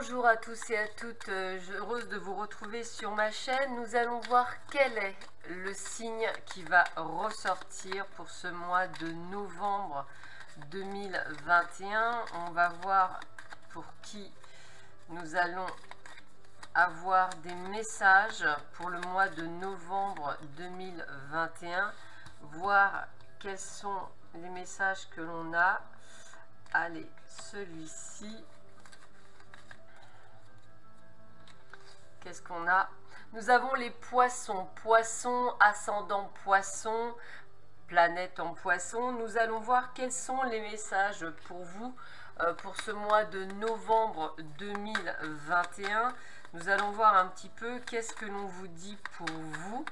Bonjour à tous et à toutes, heureuse de vous retrouver sur ma chaîne. Nous allons voir quel est le signe qui va ressortir pour ce mois de novembre 2021. On va voir pour qui nous allons avoir des messages pour le mois de novembre 2021. Voir quels sont les messages que l'on a. Allez, celui-ci. Qu'est-ce qu'on a? Nous avons les poissons. Poissons, ascendant poisson, planète en poisson. Nous allons voir quels sont les messages pour vous pour ce mois de novembre 2021. Nous allons voir un petit peu qu'est-ce que l'on vous dit pour vous.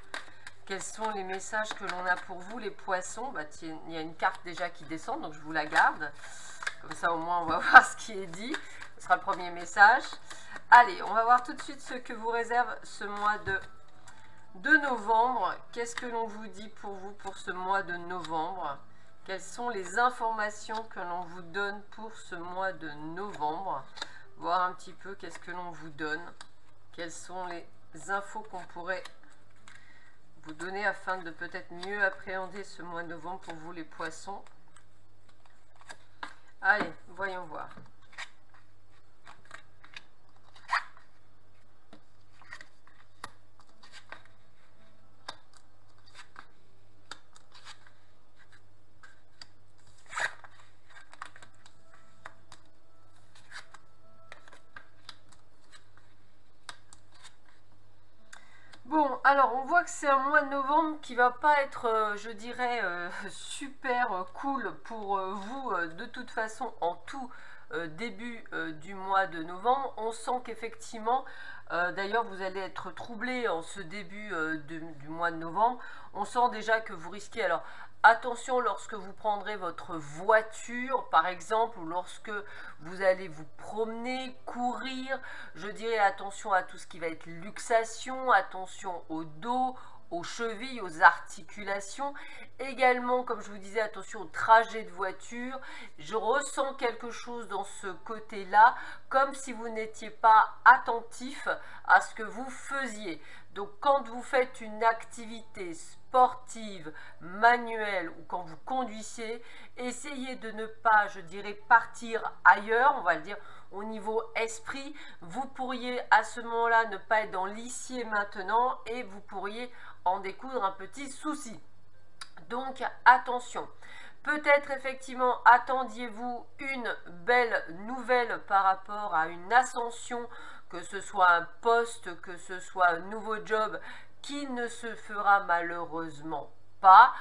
Quels sont les messages que l'on a pour vous, les poissons? Bah, tiens, il y a une carte déjà qui descend, donc je vous la garde. Comme ça, au moins, on va voir ce qui est dit. Ce sera le premier message. Allez, on va voir tout de suite ce que vous réserve ce mois de novembre. Qu'est-ce que l'on vous dit pour vous pour ce mois de novembre? Quelles sont les informations que l'on vous donne pour ce mois de novembre? Voir un petit peu qu'est-ce que l'on vous donne. Quelles sont les infos qu'on pourrait vous donner afin de peut-être mieux appréhender ce mois de novembre pour vous les poissons. Allez, voyons voir. Bon, alors on voit que c'est un mois de novembre qui va pas être, je dirais, super cool pour vous de toute façon en tout début du mois de novembre. On sent qu'effectivement, d'ailleurs vous allez être troublé en ce début du mois de novembre. On sent déjà que vous risquez, alors attention lorsque vous prendrez votre voiture par exemple, ou lorsque vous allez vous promener, courir, je dirais attention à tout ce qui va être luxation, attention au dos, aux chevilles, aux articulations. Également, comme je vous disais, attention au trajet de voiture. Je ressens quelque chose dans ce côté-là, comme si vous n'étiez pas attentif à ce que vous faisiez. Donc, quand vous faites une activité sportive, manuelle, ou quand vous conduisez, essayez de ne pas, je dirais, partir ailleurs, on va le dire, au niveau esprit. Vous pourriez à ce moment-là ne pas être dans l'ici et maintenant et vous pourriez en découdre un petit souci. Donc attention. Peut-être effectivement attendiez-vous une belle nouvelle par rapport à une ascension, que ce soit un poste, que ce soit un nouveau job qui ne se fera malheureusement pas.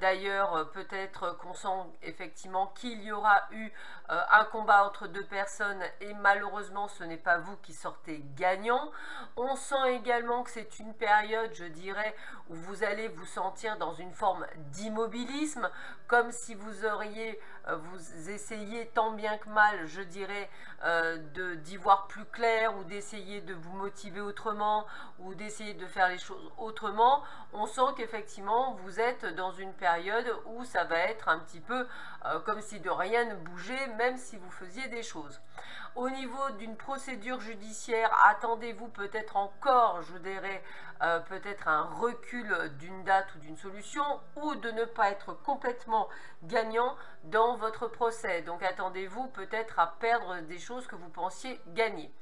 D'ailleurs, peut-être qu'on sent effectivement qu'il y aura eu un combat entre deux personnes et malheureusement ce n'est pas vous qui sortez gagnant. On sent également que c'est une période, je dirais, où vous allez vous sentir dans une forme d'immobilisme, comme si vous auriez, vous essayiez tant bien que mal, je dirais, d'y voir plus clair ou d'essayer de vous motiver autrement ou d'essayer de faire les choses autrement. On sent qu'effectivement vous êtes dans une période où ça va être un petit peu comme si de rien ne bougeait, même si vous faisiez des choses. Au niveau d'une procédure judiciaire, attendez-vous peut-être encore, je dirais, peut-être un recul d'une date ou d'une solution, ou de ne pas être complètement gagnant dans votre procès. Donc attendez-vous peut-être à perdre des choses que vous pensiez gagner.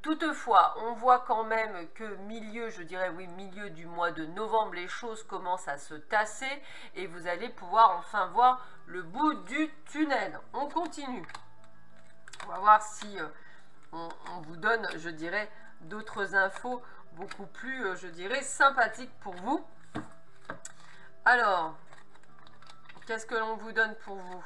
Toutefois, on voit quand même que milieu, je dirais oui, milieu du mois de novembre, les choses commencent à se tasser et vous allez pouvoir enfin voir le bout du tunnel. On continue. On va voir si on vous donne, je dirais, d'autres infos beaucoup plus, je dirais, sympathiques pour vous. Alors, qu'est-ce que l'on vous donne pour vous ?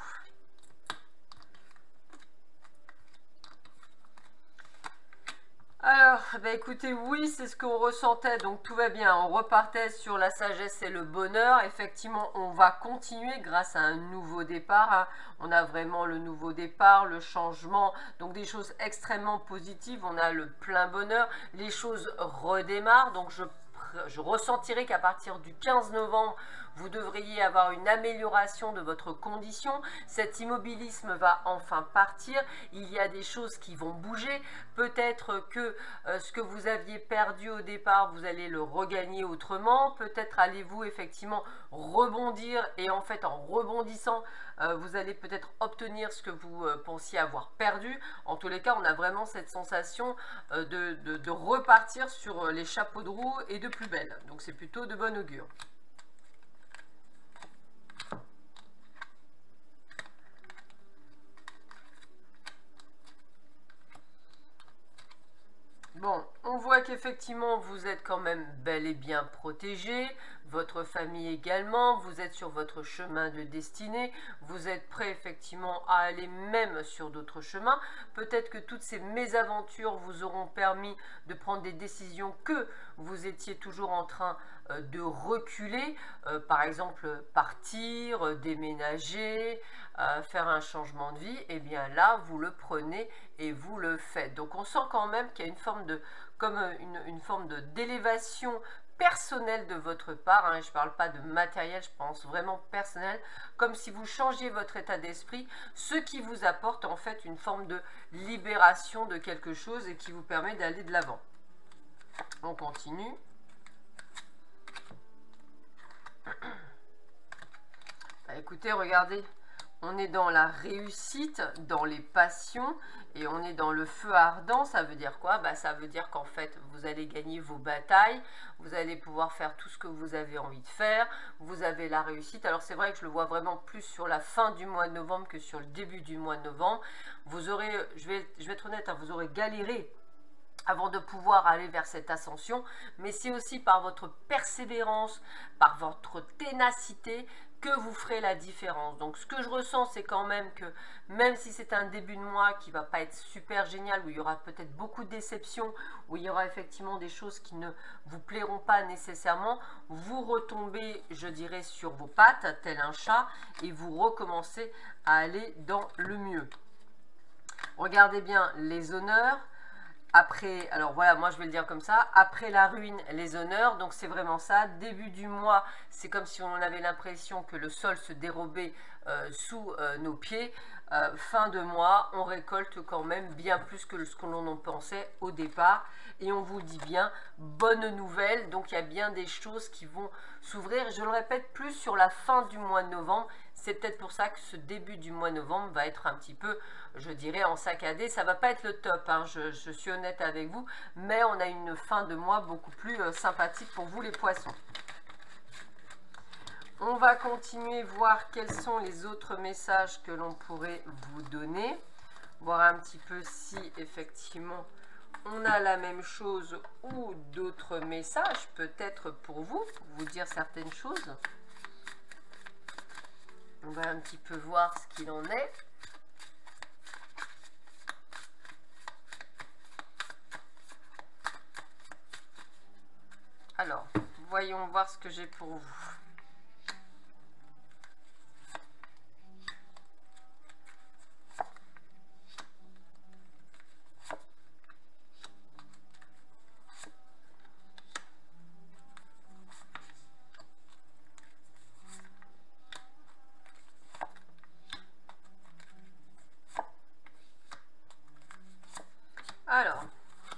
Alors, bah écoutez, oui, c'est ce qu'on ressentait, donc tout va bien. On repartait sur la sagesse et le bonheur. Effectivement, on va continuer grâce à un nouveau départ. Hein. On a vraiment le nouveau départ, le changement, donc des choses extrêmement positives. On a le plein bonheur. Les choses redémarrent, donc je ressentirai qu'à partir du 15 novembre, vous devriez avoir une amélioration de votre condition. Cet immobilisme va enfin partir. Il y a des choses qui vont bouger. Peut-être que ce que vous aviez perdu au départ, vous allez le regagner autrement. Peut-être allez-vous effectivement rebondir et en fait en rebondissant, vous allez peut-être obtenir ce que vous pensiez avoir perdu. En tous les cas, on a vraiment cette sensation de repartir sur les chapeaux de roue et de plus belle. Donc c'est plutôt de bon augure. Bon, on voit qu'effectivement, vous êtes quand même bel et bien protégé, votre famille également, vous êtes sur votre chemin de destinée, vous êtes prêt effectivement à aller même sur d'autres chemins. Peut-être que toutes ces mésaventures vous auront permis de prendre des décisions que vous étiez toujours en train de reculer, par exemple partir, déménager, faire un changement de vie. Et bien là, vous le prenez et vous le faites. Donc on sent quand même qu'il y a une forme de, comme une forme d'élévation personnelle de votre part, hein. Je ne parle pas de matériel, je pense vraiment personnel, comme si vous changiez votre état d'esprit, ce qui vous apporte en fait une forme de libération de quelque chose et qui vous permet d'aller de l'avant. On continue. Bah, écoutez, regardez. On est dans la réussite, dans les passions, et on est dans le feu ardent. Ça veut dire quoi? Bah, ça veut dire qu'en fait, vous allez gagner vos batailles, vous allez pouvoir faire tout ce que vous avez envie de faire, vous avez la réussite. Alors c'est vrai que je le vois vraiment plus sur la fin du mois de novembre que sur le début du mois de novembre. Vous aurez, je vais être honnête, hein, vous aurez galéré avant de pouvoir aller vers cette ascension, mais c'est aussi par votre persévérance, par votre ténacité que vous ferez la différence. Donc ce que je ressens, c'est quand même que même si c'est un début de mois qui va pas être super génial, où il y aura peut-être beaucoup de déceptions, où il y aura effectivement des choses qui ne vous plairont pas nécessairement, vous retombez, je dirais, sur vos pattes, tel un chat, et vous recommencez à aller dans le mieux. Regardez bien les honneurs. Après, alors voilà, moi je vais le dire comme ça, après la ruine, les honneurs, donc c'est vraiment ça. Début du mois, c'est comme si on avait l'impression que le sol se dérobait sous nos pieds. Fin de mois, on récolte quand même bien plus que ce que l'on en pensait au départ. Et on vous dit bien, bonne nouvelle, donc il y a bien des choses qui vont s'ouvrir. Je le répète, plus sur la fin du mois de novembre. C'est peut-être pour ça que ce début du mois de novembre va être un petit peu, je dirais, en saccadé. Ça ne va pas être le top, hein, je suis honnête avec vous, mais on a une fin de mois beaucoup plus sympathique pour vous les poissons. On va continuer, voir quels sont les autres messages que l'on pourrait vous donner. Voir un petit peu si effectivement on a la même chose ou d'autres messages peut-être pour vous dire certaines choses. On va un petit peu voir ce qu'il en est. Alors, voyons voir ce que j'ai pour vous. Alors,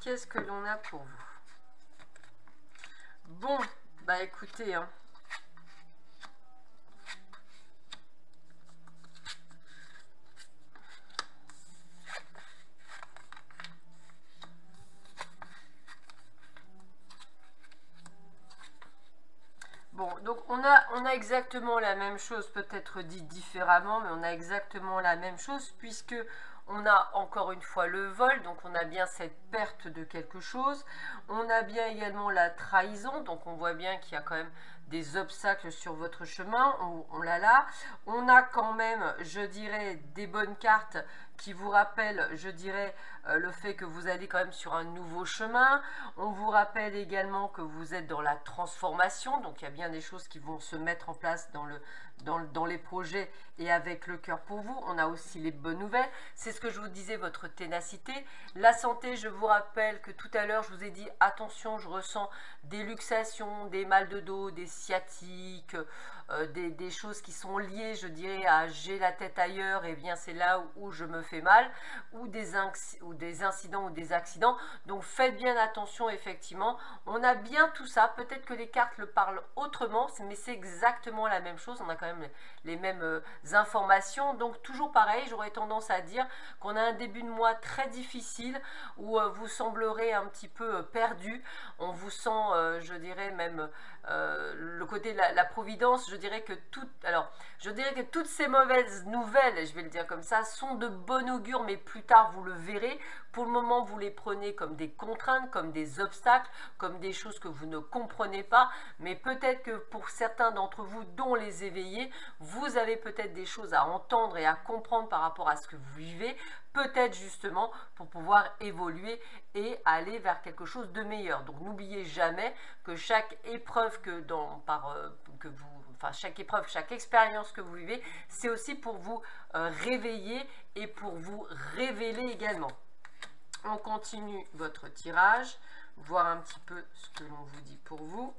qu'est-ce que l'on a pour vous? Bon, bah écoutez, hein. Bon, donc on a exactement la même chose, peut-être dit différemment, mais on a exactement la même chose, puisque on a encore une fois le vol, donc on a bien cette perte de quelque chose. On a bien également la trahison, donc on voit bien qu'il y a quand même des obstacles sur votre chemin, on l'a là. On a quand même, je dirais, des bonnes cartes qui vous rappellent, je dirais, le fait que vous allez quand même sur un nouveau chemin. On vous rappelle également que vous êtes dans la transformation, donc il y a bien des choses qui vont se mettre en place dans les projets et avec le cœur pour vous. On a aussi les bonnes nouvelles, c'est ce que je vous disais, votre ténacité. La santé, je vous rappelle que tout à l'heure je vous ai dit attention, je ressens des luxations, des mal de dos, des sciatique, des choses qui sont liées, je dirais, à j'ai la tête ailleurs, et bien c'est là où je me fais mal, ou des incidents ou des accidents. Donc faites bien attention, effectivement. On a bien tout ça, peut-être que les cartes le parlent autrement, mais c'est exactement la même chose, on a quand même les mêmes informations. Donc toujours pareil, j'aurais tendance à dire qu'on a un début de mois très difficile, où vous semblerez un petit peu perdu, on vous sent, je dirais même, le côté de la providence, je dirais que toutes ces mauvaises nouvelles, je vais le dire comme ça, sont de bon augure, mais plus tard vous le verrez. Pour le moment, vous les prenez comme des contraintes, comme des obstacles, comme des choses que vous ne comprenez pas, mais peut-être que pour certains d'entre vous, dont les éveillés, vous avez peut-être des choses à entendre et à comprendre par rapport à ce que vous vivez, peut-être justement pour pouvoir évoluer et aller vers quelque chose de meilleur. Donc n'oubliez jamais que chaque épreuve chaque épreuve, chaque expérience que vous vivez, c'est aussi pour vous réveiller et pour vous révéler également. On continue votre tirage, voir un petit peu ce que l'on vous dit pour vous.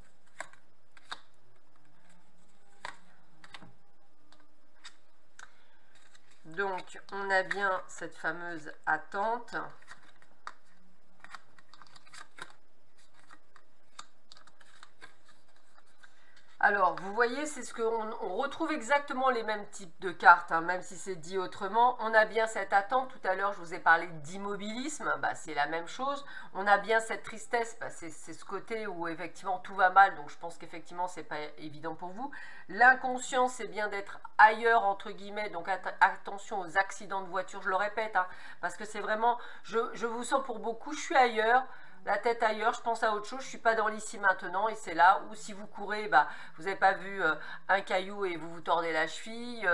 Donc, on a bien cette fameuse attente. Alors, vous voyez, c'est ce qu'on retrouve exactement les mêmes types de cartes, hein, même si c'est dit autrement. On a bien cette attente. Tout à l'heure, je vous ai parlé d'immobilisme. Bah, c'est la même chose. On a bien cette tristesse. Bah, c'est ce côté où, effectivement, tout va mal. Donc, je pense qu'effectivement, c'est pas évident pour vous. L'inconscient, c'est bien d'être ailleurs, entre guillemets. Donc, attention aux accidents de voiture. Je le répète, hein, parce que c'est vraiment... Je vous sens pour beaucoup, je suis ailleurs. La tête ailleurs, je pense à autre chose, je ne suis pas dans l'ici maintenant, et c'est là où si vous courez, bah, vous n'avez pas vu un caillou et vous vous tordez la cheville,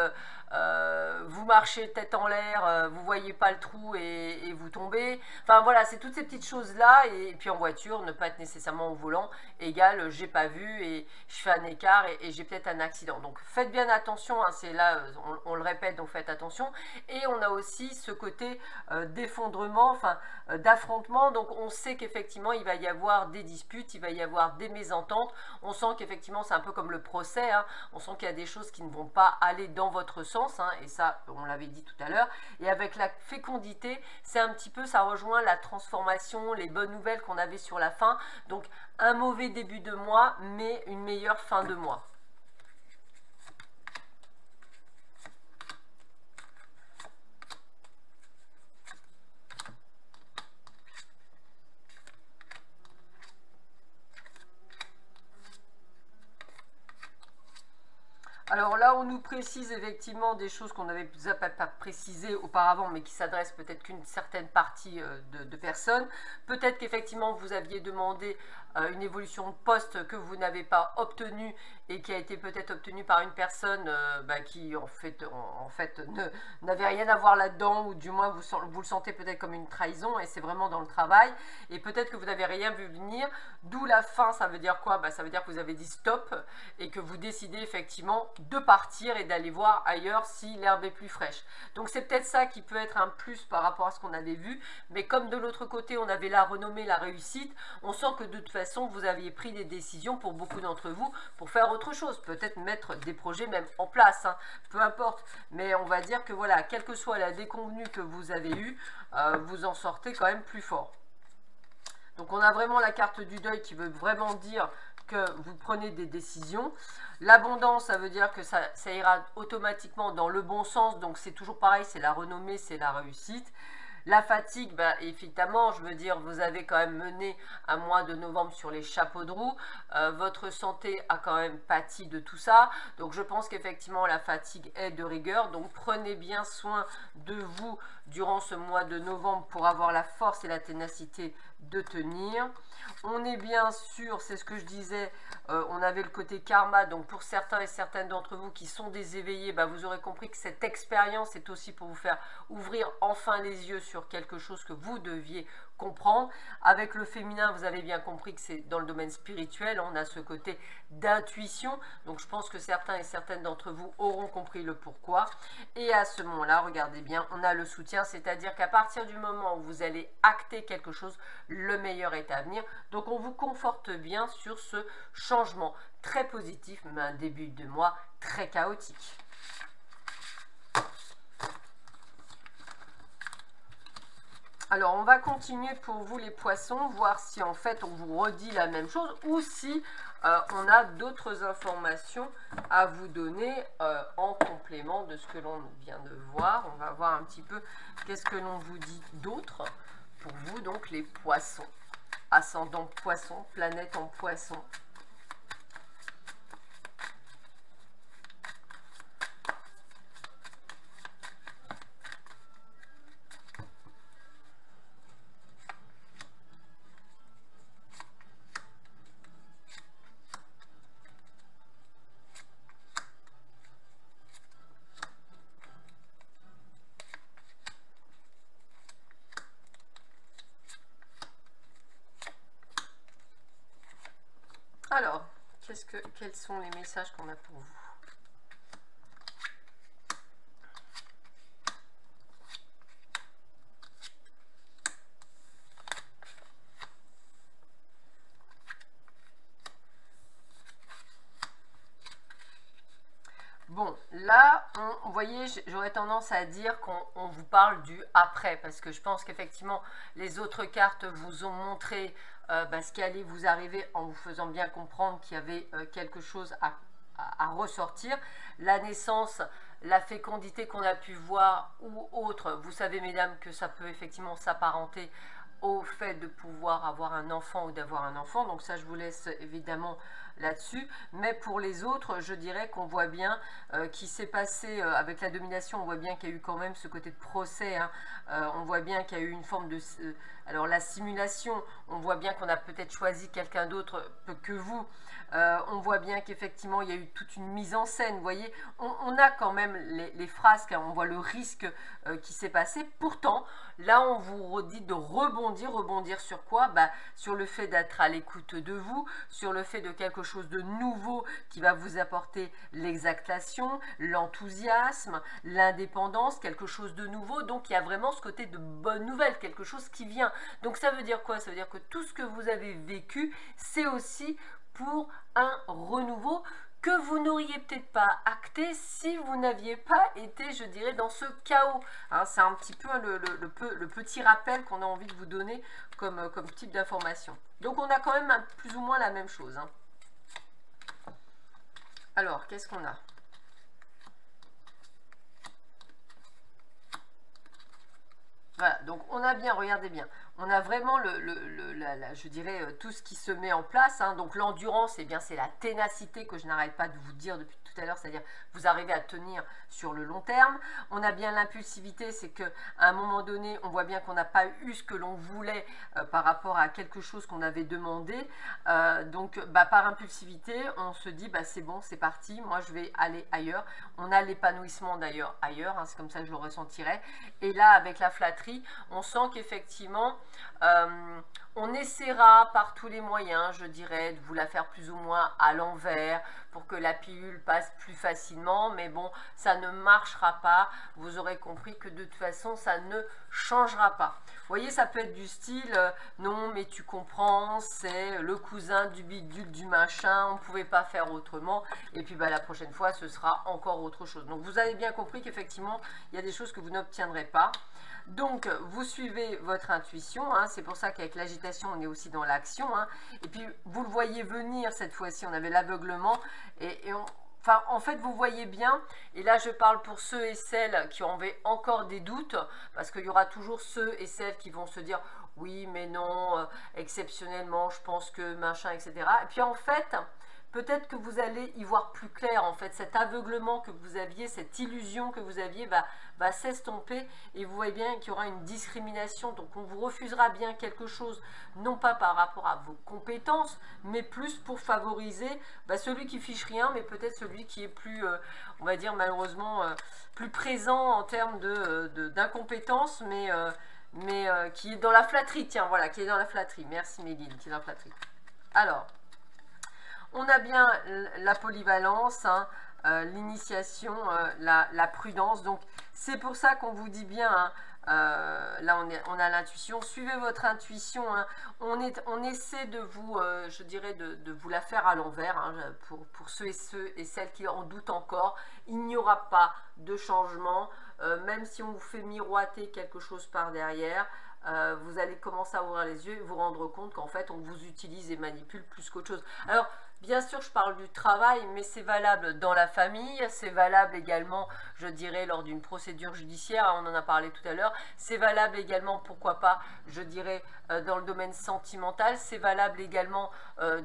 vous marchez tête en l'air, vous ne voyez pas le trou et vous tombez. Enfin voilà, c'est toutes ces petites choses-là, et puis en voiture, ne pas être nécessairement au volant, égale j'ai pas vu et je fais un écart et j'ai peut-être un accident. Donc faites bien attention, hein, c'est là, on le répète, donc faites attention. Et on a aussi ce côté d'effondrement, enfin d'affrontement, donc on sait qu'effectivement il va y avoir des disputes, il va y avoir des mésententes, on sent qu'effectivement c'est un peu comme le procès, hein, on sent qu'il y a des choses qui ne vont pas aller dans votre sens, hein, et ça on l'avait dit tout à l'heure. Et avec la fécondité, c'est un petit peu, ça rejoint la transformation, les bonnes nouvelles qu'on avait sur la fin, donc un mauvais début de mois mais une meilleure fin de mois. Alors là, on nous précise effectivement des choses qu'on n'avait pas précisées auparavant, mais qui s'adressent peut-être qu'une certaine partie de personnes. Peut-être qu'effectivement, vous aviez demandé une évolution de poste que vous n'avez pas obtenue et qui a été peut-être obtenue par une personne qui en fait n'avait rien à voir là-dedans, ou du moins vous le sentez peut-être comme une trahison, et c'est vraiment dans le travail. Et peut-être que vous n'avez rien vu venir, d'où la fin. Ça veut dire quoi? Ça veut dire que vous avez dit stop et que vous décidez effectivement de partir et d'aller voir ailleurs si l'herbe est plus fraîche. Donc c'est peut-être ça qui peut être un plus par rapport à ce qu'on avait vu, mais comme de l'autre côté on avait la renommée, la réussite, on sent que de toute façon vous aviez pris des décisions pour beaucoup d'entre vous pour faire autre chose, peut-être mettre des projets même en place, hein, peu importe, mais on va dire que voilà, quelle que soit la déconvenue que vous avez eue, vous en sortez quand même plus fort. Donc on a vraiment la carte du deuil qui veut vraiment dire que vous prenez des décisions. L'abondance, ça veut dire que ça ira automatiquement dans le bon sens, donc c'est toujours pareil, c'est la renommée, c'est la réussite. La fatigue, évidemment, je veux dire, vous avez quand même mené un mois de novembre sur les chapeaux de roue. Votre santé a quand même pâti de tout ça. Donc, je pense qu'effectivement, la fatigue est de rigueur. Donc, prenez bien soin de vous durant ce mois de novembre pour avoir la force et la ténacité de tenir. On est bien sûr, c'est ce que je disais, on avait le côté karma. Donc, pour certains et certaines d'entre vous qui sont des éveillés, vous aurez compris que cette expérience est aussi pour vous faire ouvrir enfin les yeux sur quelque chose que vous deviez comprendre. Avec le féminin, vous avez bien compris que c'est dans le domaine spirituel, on a ce côté d'intuition, donc je pense que certains et certaines d'entre vous auront compris le pourquoi. Et à ce moment-là, regardez bien, on a le soutien, c'est-à-dire qu'à partir du moment où vous allez acter quelque chose, le meilleur est à venir. Donc on vous conforte bien sur ce changement très positif, mais un début de mois très chaotique. Alors, on va continuer pour vous les poissons, voir si en fait on vous redit la même chose ou si on a d'autres informations à vous donner en complément de ce que l'on vient de voir. On va voir un petit peu qu'est-ce que l'on vous dit d'autre pour vous, donc les poissons. Ascendant poisson, planète en poisson. Alors, quels sont les messages qu'on a pour vous? Bon, là, vous voyez, j'aurais tendance à dire qu'on vous parle du après, parce que je pense qu'effectivement, les autres cartes vous ont montré ce qui allait vous arriver en vous faisant bien comprendre qu'il y avait quelque chose à ressortir. La naissance, la fécondité qu'on a pu voir ou autre, vous savez, mesdames, que ça peut effectivement s'apparenter au fait de pouvoir avoir un enfant ou d'avoir un enfant. Donc ça, je vous laisse évidemment là-dessus, mais pour les autres, je dirais qu'on voit bien qu'il s'est passé avec la domination, on voit bien qu'il y a eu quand même ce côté de procès, hein. On voit bien qu'il y a eu une forme de... alors la simulation, on voit bien qu'on a peut-être choisi quelqu'un d'autre que vous, on voit bien qu'effectivement il y a eu toute une mise en scène, vous voyez, on a quand même les frasques, hein, on voit le risque qui s'est passé, pourtant là on vous redit de rebondir sur quoi? Sur le fait d'être à l'écoute de vous, sur le fait de quelque chose de nouveau qui va vous apporter l'exaltation, l'enthousiasme, l'indépendance, quelque chose de nouveau. Donc il y a vraiment ce côté de bonne nouvelle, quelque chose qui vient. Donc ça veut dire quoi? Ça veut dire que tout ce que vous avez vécu, c'est aussi pour un renouveau que vous n'auriez peut-être pas acté si vous n'aviez pas été, je dirais, dans ce chaos. Hein, c'est un petit peu le petit rappel qu'on a envie de vous donner comme type d'information. Donc on a quand même plus ou moins la même chose, hein. Alors, qu'est-ce qu'on a? Voilà, donc on a bien, regardez bien, on a vraiment je dirais tout ce qui se met en place, hein. Donc l'endurance, eh bien c'est la ténacité que je n'arrête pas de vous dire depuis tout à l'heure, c'est-à-dire vous arrivez à tenir sur le long terme. On a bien l'impulsivité, c'est qu'à un moment donné, on voit bien qu'on n'a pas eu ce que l'on voulait par rapport à quelque chose qu'on avait demandé. Donc par impulsivité, on se dit c'est bon, c'est parti, moi je vais aller ailleurs. On a l'épanouissement d'ailleurs ailleurs, hein, c'est comme ça que je le ressentirais. Et là, avec la flatterie, on sent qu'effectivement, on essaiera par tous les moyens, je dirais, de vous la faire plus ou moins à l'envers pour que la pilule passe plus facilement, mais bon, ça ne marchera pas. Vous aurez compris que de toute façon, ça ne changera pas. Vous voyez, ça peut être du style, non, mais tu comprends, c'est le cousin du bidule, du machin, on ne pouvait pas faire autrement, et puis la prochaine fois, ce sera encore autre chose. Donc, vous avez bien compris qu'effectivement, il y a des choses que vous n'obtiendrez pas. Donc, vous suivez votre intuition, hein, c'est pour ça qu'avec l'agitation, on est aussi dans l'action, hein, et puis vous le voyez venir cette fois-ci, on avait l'aveuglement, enfin, en fait, vous voyez bien, et là, je parle pour ceux et celles qui avaient encore des doutes, parce qu'il y aura toujours ceux et celles qui vont se dire, oui, mais non, exceptionnellement, je pense que machin, etc. Et puis, en fait, peut-être que vous allez y voir plus clair, en fait, cet aveuglement que vous aviez, cette illusion que vous aviez va s'estomper et vous voyez bien qu'il y aura une discrimination. Donc, on vous refusera bien quelque chose, non pas par rapport à vos compétences, mais plus pour favoriser celui qui fiche rien, mais peut-être celui qui est plus, on va dire malheureusement, plus présent en termes d'incompétence, mais qui est dans la flatterie. Tiens, voilà, qui est dans la flatterie. Merci Méline, qui est dans la flatterie. Alors, on a bien la polyvalence, hein, l'initiation, la prudence. Donc c'est pour ça qu'on vous dit bien, hein, là on a l'intuition, suivez votre intuition, hein. On essaie de vous, je dirais, de vous la faire à l'envers, hein, pour ceux et celles qui en doutent encore. Il n'y aura pas de changement, même si on vous fait miroiter quelque chose par derrière. Vous allez commencer à ouvrir les yeux et vous rendre compte qu'en fait on vous utilise et manipule plus qu'autre chose. Alors bien sûr je parle du travail, mais c'est valable dans la famille, c'est valable également, je dirais, lors d'une procédure judiciaire, on en a parlé tout à l'heure, c'est valable également, pourquoi pas, je dirais, dans le domaine sentimental, c'est valable également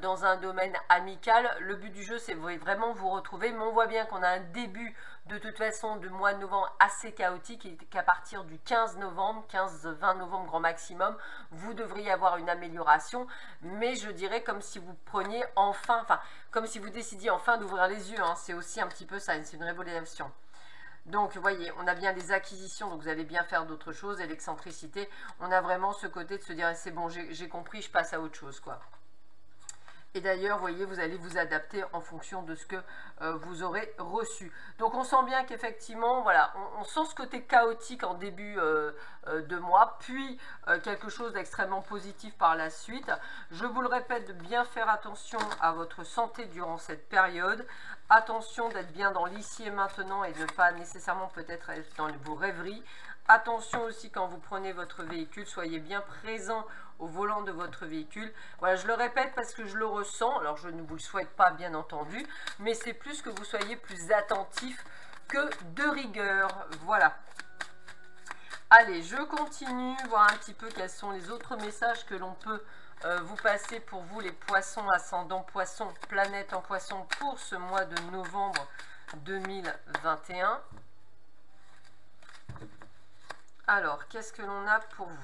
dans un domaine amical. Le but du jeu c'est vraiment vous retrouver, mais on voit bien qu'on a un début de toute façon de mois de novembre assez chaotique et qu'à partir du 15 novembre, 15-20 novembre grand maximum, vous devriez avoir une amélioration, mais je dirais comme si vous preniez enfin, comme si vous décidiez enfin d'ouvrir les yeux, hein. C'est aussi un petit peu ça, c'est une révélation. Donc vous voyez, on a bien des acquisitions, donc vous allez bien faire d'autres choses, et l'excentricité, on a vraiment ce côté de se dire c'est bon, j'ai compris, je passe à autre chose, quoi. Et d'ailleurs, vous voyez, vous allez vous adapter en fonction de ce que vous aurez reçu. Donc, on sent bien qu'effectivement, voilà, on sent ce côté chaotique en début de mois, puis quelque chose d'extrêmement positif par la suite. Je vous le répète, de bien faire attention à votre santé durant cette période. Attention d'être bien dans l'ici et maintenant et de ne pas nécessairement peut-être être dans vos rêveries. Attention aussi quand vous prenez votre véhicule, soyez bien présent au volant de votre véhicule. Voilà, je le répète parce que je le ressens, alors je ne vous le souhaite pas bien entendu, mais c'est plus que vous soyez plus attentif que de rigueur. Voilà. Allez, je continue, voir un petit peu quels sont les autres messages que l'on peut vous passer pour vous, les poissons, ascendant poisson, planète en poisson, pour ce mois de novembre 2021. Alors, qu'est-ce que l'on a pour vous ?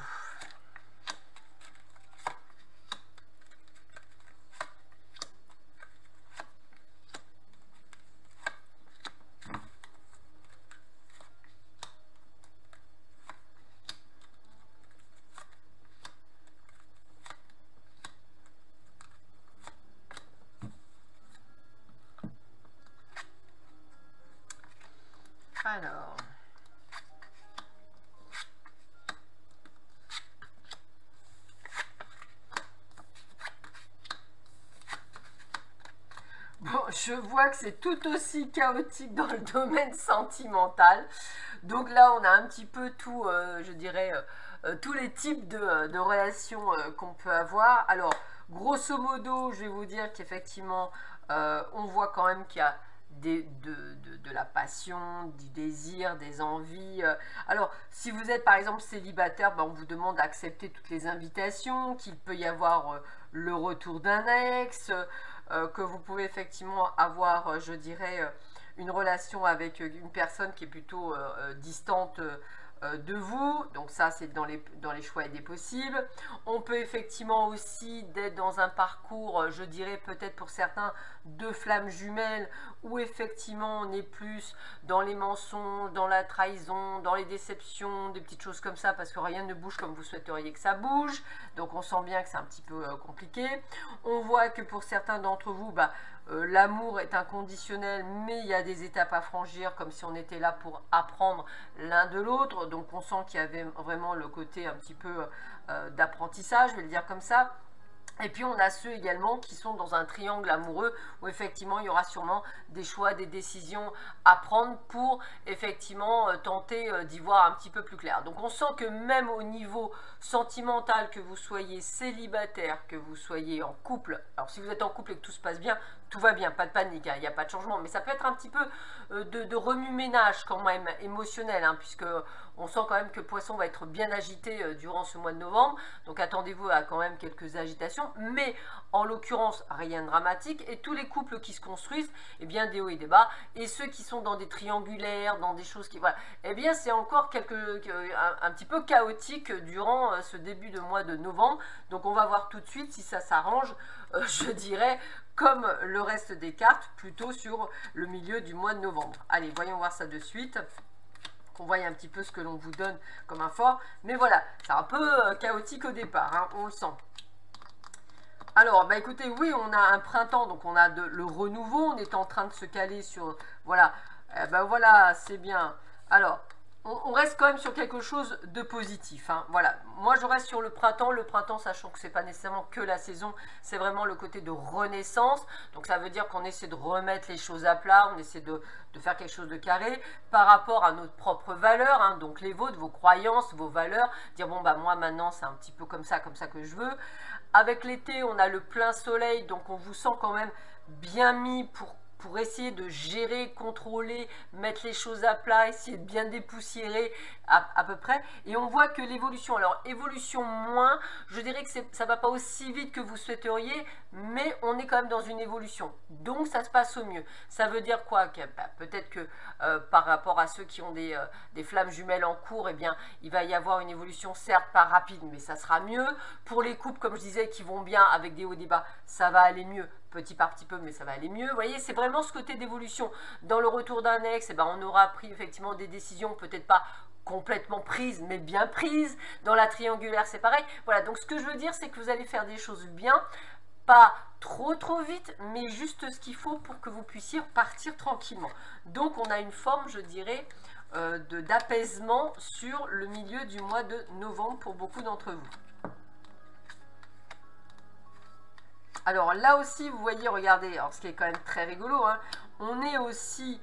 Alors... Bon, je vois que c'est tout aussi chaotique dans le domaine sentimental. Donc là, on a un petit peu tout, je dirais, tous les types de relations qu'on peut avoir. Alors, grosso modo, je vais vous dire qu'effectivement, on voit quand même qu'il y a de la passion, du désir, des envies. Alors, si vous êtes par exemple célibataire, ben, on vous demande d'accepter toutes les invitations, qu'il peut y avoir le retour d'un ex, que vous pouvez effectivement avoir, je dirais, une relation avec une personne qui est plutôt distante de vous. Donc ça, c'est dans les choix des possibles. On peut effectivement aussi d'être dans un parcours, je dirais peut-être pour certains, de flammes jumelles, où effectivement on est plus dans les mensonges, dans la trahison, dans les déceptions, des petites choses comme ça, parce que rien ne bouge comme vous souhaiteriez que ça bouge. Donc on sent bien que c'est un petit peu compliqué. On voit que pour certains d'entre vous, l'amour est inconditionnel, mais il y a des étapes à franchir, comme si on était là pour apprendre l'un de l'autre. Donc on sent qu'il y avait vraiment le côté un petit peu d'apprentissage, je vais le dire comme ça. Et puis on a ceux également qui sont dans un triangle amoureux où effectivement il y aura sûrement des choix, des décisions à prendre pour effectivement tenter d'y voir un petit peu plus clair. Donc on sent que même au niveau sentimental, que vous soyez célibataire, que vous soyez en couple, alors si vous êtes en couple et que tout se passe bien, tout va bien, pas de panique, hein, il n'y a pas de changement, mais ça peut être un petit peu de remue-ménage quand même émotionnel, hein, puisque on sent quand même que Poisson va être bien agité durant ce mois de novembre, donc attendez-vous à quand même quelques agitations, mais en l'occurrence rien de dramatique, et tous les couples qui se construisent, eh bien des hauts et des bas, et ceux qui sont dans des triangulaires, dans des choses qui... voilà, eh bien c'est encore un petit peu chaotique durant ce début de mois de novembre, donc on va voir tout de suite si ça s'arrange, je dirais, comme le reste des cartes, plutôt sur le milieu du mois de novembre. Allez, voyons voir ça de suite. Qu'on voit un petit peu ce que l'on vous donne comme info. Mais voilà, c'est un peu chaotique au départ, hein, on le sent. Alors, bah écoutez, oui, on a un printemps, donc on a le renouveau, on est en train de se caler sur, voilà, ben voilà, c'est bien. Alors, on reste quand même sur quelque chose de positif, hein. Voilà, moi je reste sur le printemps sachant que c'est pas nécessairement que la saison, c'est vraiment le côté de renaissance, donc ça veut dire qu'on essaie de remettre les choses à plat, on essaie de faire quelque chose de carré par rapport à notre propre valeur, hein, donc les vôtres, vos croyances, vos valeurs, dire bon bah moi maintenant c'est un petit peu comme ça que je veux. Avec l'été, on a le plein soleil, donc on vous sent quand même bien mis pour essayer de gérer, contrôler, mettre les choses à plat, essayer de bien dépoussiérer à peu près. Et on voit que l'évolution, alors évolution moins, je dirais que ça ne va pas aussi vite que vous souhaiteriez, mais on est quand même dans une évolution. Donc ça se passe au mieux. Ça veut dire quoi? Que, bah, peut-être que par rapport à ceux qui ont des flammes jumelles en cours, eh bien, il va y avoir une évolution certes pas rapide, mais ça sera mieux. Pour les couples, comme je disais, qui vont bien avec des hauts et des bas, ça va aller mieux. Petit par petit peu, mais ça va aller mieux. Vous voyez, c'est vraiment ce côté d'évolution. Dans le retour d'un ex, eh ben, on aura pris effectivement des décisions, peut-être pas complètement prises, mais bien prises. Dans la triangulaire, c'est pareil. Voilà, donc ce que je veux dire, c'est que vous allez faire des choses bien, pas trop vite, mais juste ce qu'il faut pour que vous puissiez partir tranquillement. Donc, on a une forme, je dirais, d'apaisement sur le milieu du mois de novembre pour beaucoup d'entre vous. Alors là aussi, vous voyez, regardez, alors ce qui est quand même très rigolo, hein, on est aussi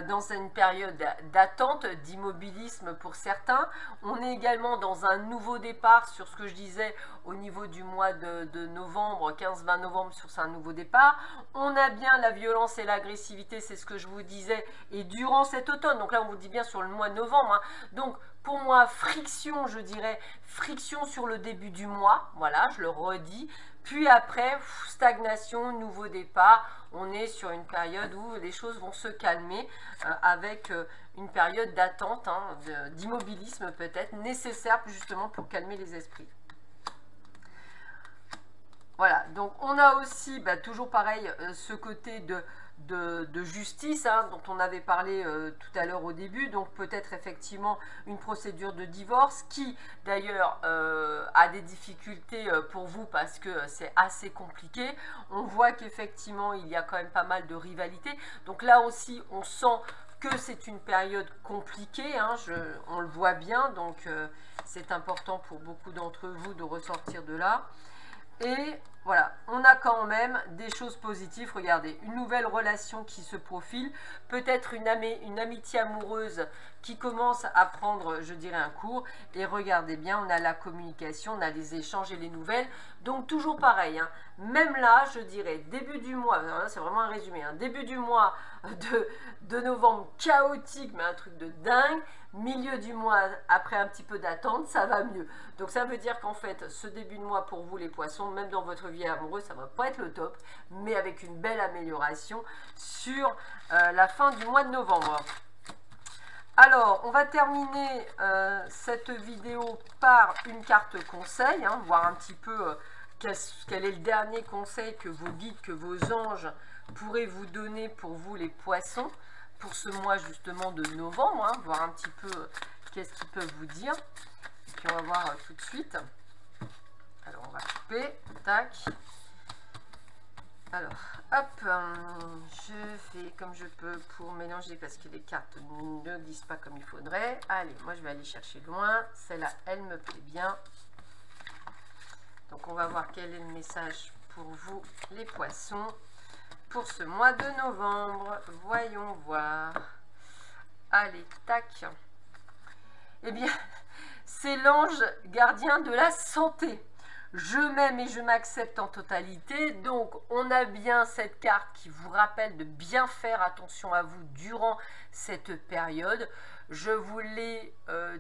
dans une période d'attente, d'immobilisme pour certains. On est également dans un nouveau départ sur ce que je disais au niveau du mois de novembre, 15-20 novembre, sur un nouveau départ. On a bien la violence et l'agressivité, c'est ce que je vous disais, et durant cet automne, donc là on vous dit bien sur le mois de novembre, hein, donc pour moi, friction, je dirais, friction sur le début du mois, voilà, je le redis. Puis après, stagnation, nouveau départ, on est sur une période où les choses vont se calmer avec une période d'attente, hein, d'immobilisme peut-être, nécessaire justement pour calmer les esprits. Voilà, donc on a aussi, bah, toujours pareil, ce côté de justice, hein, dont on avait parlé tout à l'heure au début, donc peut-être effectivement une procédure de divorce qui d'ailleurs a des difficultés pour vous parce que c'est assez compliqué. On voit qu'effectivement il y a quand même pas mal de rivalité, donc là aussi on sent que c'est une période compliquée, hein, on le voit bien, donc c'est important pour beaucoup d'entre vous de ressortir de là. Et voilà, on a quand même des choses positives. Regardez, une nouvelle relation qui se profile, peut-être une amitié amoureuse qui commence à prendre, je dirais, un cours. Et regardez bien, on a la communication, on a les échanges et les nouvelles. Donc toujours pareil, hein, même là, je dirais, début du mois, c'est vraiment un résumé, hein, début du mois de novembre, chaotique, mais un truc de dingue. Milieu du mois, après un petit peu d'attente, ça va mieux. Donc ça veut dire qu'en fait, ce début de mois pour vous les poissons, même dans votre vie amoureuse, ça ne va pas être le top, mais avec une belle amélioration sur la fin du mois de novembre. Alors, on va terminer cette vidéo par une carte conseil, hein, voir un petit peu quel est le dernier conseil que vos guides, que vos anges pourraient vous donner pour vous les poissons, pour ce mois justement de novembre, hein, voir un petit peu qu'est-ce qu'ils peuvent vous dire. Et puis on va voir tout de suite. Alors on va couper, tac. Alors, hop, je fais comme je peux pour mélanger parce que les cartes ne disent pas comme il faudrait. Allez, moi je vais aller chercher loin. Celle-là, elle me plaît bien. Donc on va voir quel est le message pour vous les poissons pour ce mois de novembre. Voyons voir. Allez, tac. Eh bien, c'est l'ange gardien de la santé. Je m'aime et je m'accepte en totalité. Donc, on a bien cette carte qui vous rappelle de bien faire attention à vous durant cette période. Je vous l'ai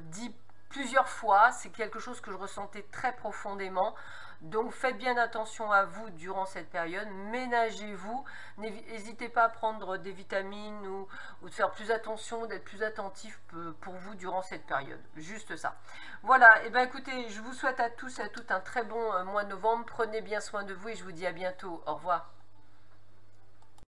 dit plusieurs fois. C'est quelque chose que je ressentais très profondément. Donc faites bien attention à vous durant cette période, ménagez-vous, n'hésitez pas à prendre des vitamines ou de faire plus attention, d'être plus attentif pour vous durant cette période, juste ça. Voilà, et bien écoutez, je vous souhaite à tous et à toutes un très bon mois de novembre, prenez bien soin de vous et je vous dis à bientôt, au revoir.